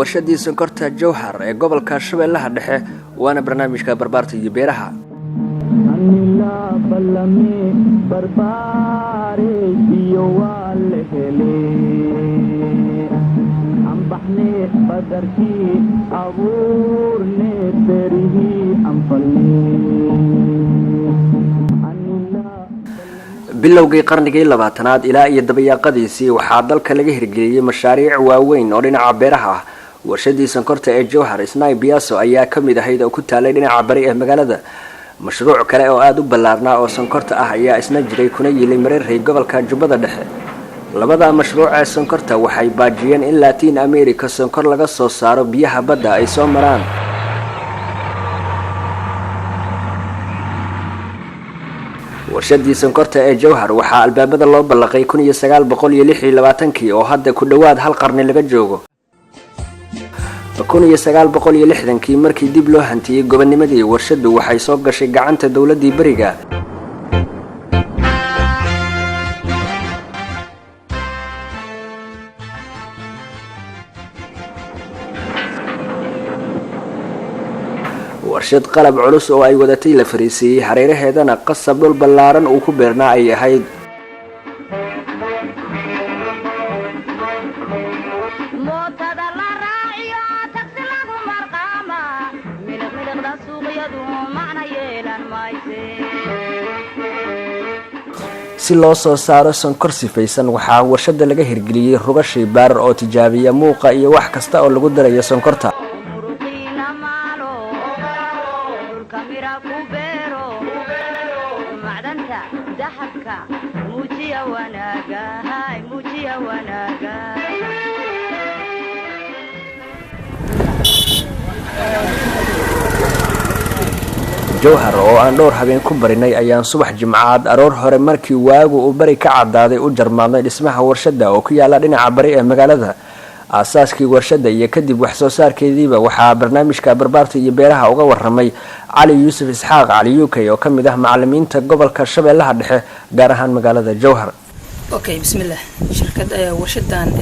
warshadii sonkorta Jowhar ee gobolka Shabeellaha Dhexe waana barnaamijka barbaarta iyo beeraha. bilowgii qarnigii 20aad ilaa iyo dabayaaqadiisii waxaa dalka laga hirgeliyay mashaariic waaweyn oo dhinaca beeraha ah. warshadii sonkorta ee Jowhar Isnaay Biyaso ayaa kamid ahayd oo ku taalay dhinaca bari ee magaalada. mashruuc kale oo aad u ballaarnaa oo sonkorta ah ayaa isna jiray kuna yilay mareeray gobolka Jubbada Dhexe. labada mashruuc ee sonkorta waxay baajiyeen in Latin America sonkor laga soo saaro biyaha badda ay soo maraan. warshadii sonkorta ee Jowhar waxaa albaabada loo ballaqay 1926 oo hadda ku dhawaad hal qarni laga joogo. 1960 markii dib loo hantiyay gobonnimadii warshadu waxay soo gashay gacanta dawladda bariga. warshad qalab culus oo ay wadatay la fariisiyay hareeraheedana qasab dhul ballaaran uu ku beernaa ay ahayd. si loo soo saaro sonkor sifaysan waxaa warshada laga hirgeliyay rugashi baar oo tijaabiya muuqa iyo wax kasta oo lagu darayo sonkorta. Jowhar oo aan dhowr habeen ku barinay ayaan subax jimcaad aroor hore markii waagu uu bari ka cadaaday u jarmaadnay dhismaha warshada oo ku yaala dhinaca bari ee magaalada. aasaaskii warshada iyo kadib wax soo saarkeediiba waxaa barnaamijka barbaarta iyo beeraha uga waramay Cali Yuusuf Isxaaq Cali UK oo kamid ah macallimiinta gobolka Shabeellaha Dhexe gaar ahaan magaalada Jowhar. Okay, bismillah. shirkadda warshadan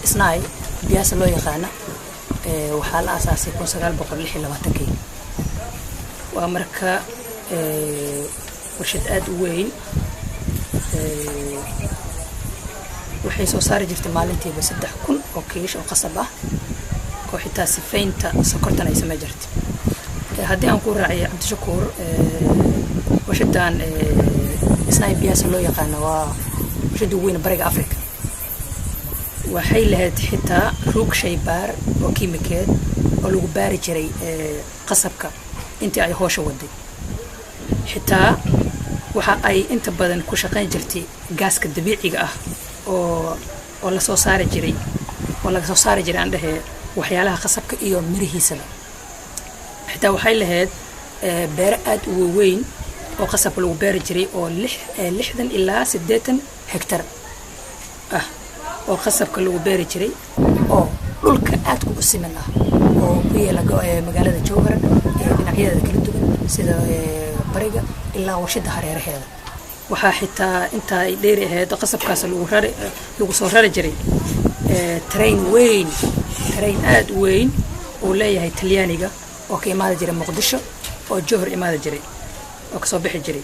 Isnaay Biyaso loo yaqaan waxaa la aasaasay 1926 waa marka warshad aad u weyn waxay soo saari jirtay maalintiiba 3000 oo kiish oo qasab ah oo xitaa sifaynta sonkortan ay samay jirtay. haddii aan ku raaciyo Cabdishakuur warshadan Isnaay Biyaso loo yaqaan waa warshad weyn bariga Afrika. waxay lahayd xitaa ruug shaybaar oo kiimikeed oo lagu baari jiray qasabka intii ay hoosha waday. xitaa waxa ay inta badan ku shaqayn jirtay gaaska dabiiciga ah oo la soo saari jiray aan dhahay waxyaalaha qasabka iyo mirihiisa. xitaa waxay lahayd beer aad u weyn oo qasab lagu baari jiray oo 60 ilaa 80 hektar ah oo qasabka lagu beeri jiray oo dhulka aad ku siman ah oo ku yaala magaalada Jowhar ee dhinacyada kala duwan sida bariga ilaa warshada hareeraheeda. waxaa xitaa inta ay dheer ahayd qasabkaas lagu soo rari jiray train aad u weyn oo leeyahay Talyaaniga oo ka imaada jiray Muqdisho oo Jowhar imaada jiray oo ka soo bixi jiray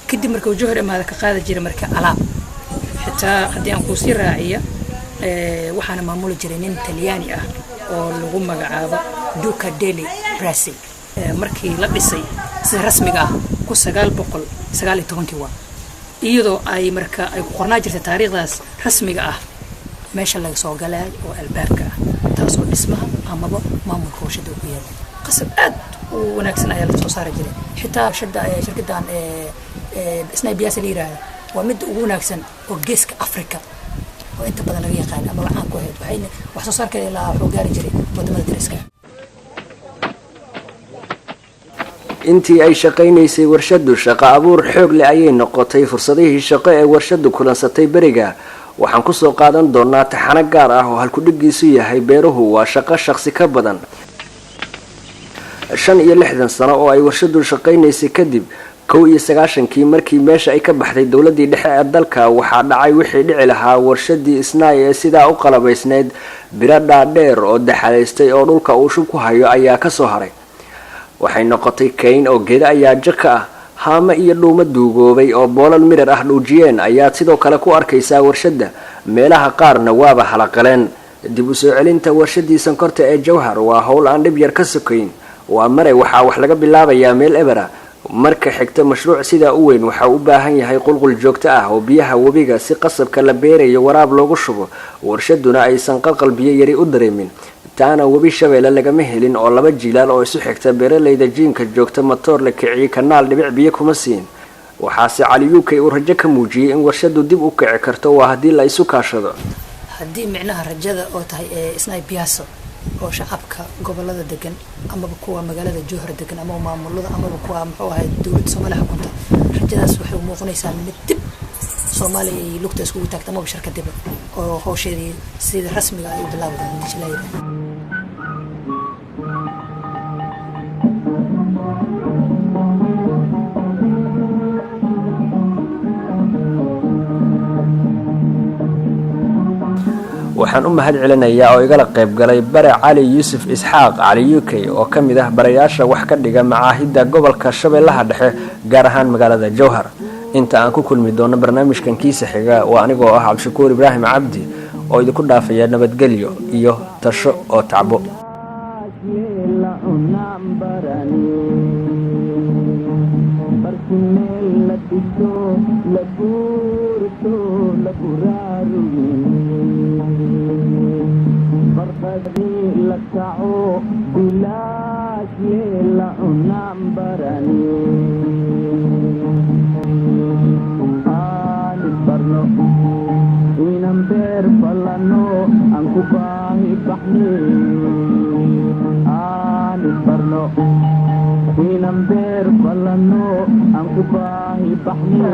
kadib markuu Jowhar imaada ka qaada jiray marka alaab. xitaa haddii aan ku sii raaciyo waxaana maamuli jiray nin Talyaani ah oo lagu magacaabo Duca delle Prassi. markii la dhisay si rasmiga ah ku 919 waa iyadoo ay marka ay ku qornaa jirtay taariikhdaas rasmiga ah meesha laga soo galay oo albaabka ah taasoo dhismaha amaba maamulka warshada ku yaala. qasab aad u wanaagsan ayaa la soo saari jiray. xitaa shirkaddan Isnaay Biyaso la yiraahdo waa mid ugu wanaagsan oo geeska Afrika oo inta badan laga yaqaan ama caan ku ahayd. waxayna wax soo saarkeeda la gaari jiray wadamada dariska. intii ay shaqaynaysay warshadu shaqo abuur xoog leh ayay noqotay. fursadihii shaqo ee warshadu kulansatay bariga waxaan ku soo qaadan doonaa taxano gaar ah oo halku dhigiisu yahay beeruhu waa shaqo shakhsi ka badan. 65 sano oo ay warshadu shaqaynaysay kadib 1991kii markii meesha ay ka baxday dowladii dhexe ee dalka waxaa dhacay wixii dhici lahaa warshadii isnaay ee sidaa u qalabaysneyd biro dhaadheer oo daxalaystay oo dhulka uu shub ku hayo ayaa kasoo haray. waxay noqotay kayn oo geeda ayaa jaka ah, haama iyo dhuuma duugoobay oo boolal mirar ah dhuujiyeen ayaad sidoo kale ku arkaysaa warshada. meelaha qaarna waaba halaqaleen. dib u soo celinta warshadii sonkorta ee Jowhar waa hawl aan dhib yar ka sokayn. waa maray waxaa wax laga bilaabayaa meel ebera. marka xigta mashruuc sida u weyn waxa u baahan yahay qulqul joogto ah oo biyaha wabiga si qasabka la beerayo waraab loogu shubo. warshaduna aysan qalqal biyo yari u dareemin. taana wabi Shabeelle lagama helin oo laba jilaal oo isu xigta beeralayda jiinka joogta matoor la kiciyay kanaal dhibic biyo kuma siin. waxaase Cali UK uu rajo ka muujiyay in warshadu dib u kici karto waa haddii la isu kaashado. haddii micnaha rajada oo tahay Isnaay Biyaaso oo shacabka gobolada degan ama kuwa magaalada Jowhar degan ama maamulada ama kuwa muxuu ahay dawladda Soomaaliya xukunta, rajadaas waxay u muuqanaysaa mid dib Soomaaliya ay lugta isku taagto ama shirkadaba oo hawsheedii sida rasmiga ah ay u bilaabaan insha Allah. waxaan u mahad celinayaa oo igala qayb galay bare Cali Yuusuf Isxaaq Cali UK oo kamid ah barayaasha wax ka dhiga macaahidda gobolka Shabeellaha Dhexe gaar ahaan magaalada Jowhar. inta aan ku kulmi doono barnaamijkan kiisa xiga waa anigoo ah Cabdishakuur Ibraahim Cabdi oo idinku dhaafaya nabadgelyo iyo tasho oo tacbo. Inamber balano ang kubahi bahni.